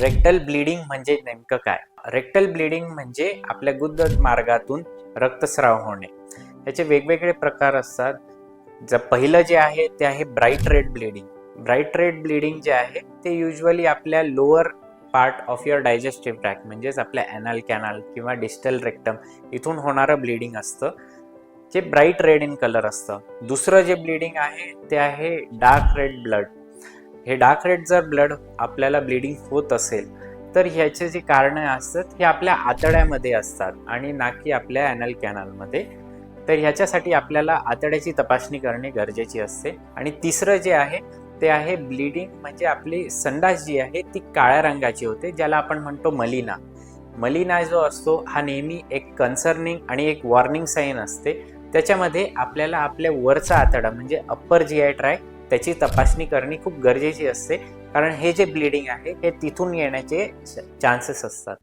Rectal bleeding म्हणजे नेमकं काय? रेक्टल ब्लीडिंग म्हणजे आपल्या गुदद्वार मार्गातून रक्तस्राव होणे. याचे वेगवेगळे प्रकार असतात. पहिलं जे आहे ते आहे bright red bleeding. Bright red bleeding जे आहे ते युजली आपल्या lower part of your digestive tract म्हणजेच आपल्या ॲनल कॅनल किंवा डिस्टल रेक्टम इथून होणारं ब्लीडिंग असतं, जे ब्राईट रेड इन कलर असतं. दुसरं जे ब्लीडिंग आहे ते आहे डार्क रेड ब्लड. हे डार्क रेड जर ब्लड आपल्याला ब्लीडिंग होत असेल तर ह्याचे जे कारणं असतात हे आपल्या आतड्यामध्ये असतात आणि ना की आपल्या ॲनल कॅनलमध्ये. तर ह्याच्यासाठी आपल्याला आतड्याची तपासणी करणे गरजेची असते. आणि तिसरं जे आहे ते आहे ब्लीडिंग म्हणजे आपली संडास जी आहे ती काळ्या रंगाची होते, ज्याला आपण म्हणतो मलिना. मलिना जो असतो हा नेहमी एक कन्सर्निंग आणि एक वॉर्निंग साईन असते. त्याच्यामध्ये आपल्याला आपल्या वरचा आतडा म्हणजे अप्पर GI ट्रॅक्ट त्याची तपासणी करणे खूप गरजेची असते, कारण हे जे ब्लीडिंग आहे हे तिथून येण्याचे चान्सेस असतात.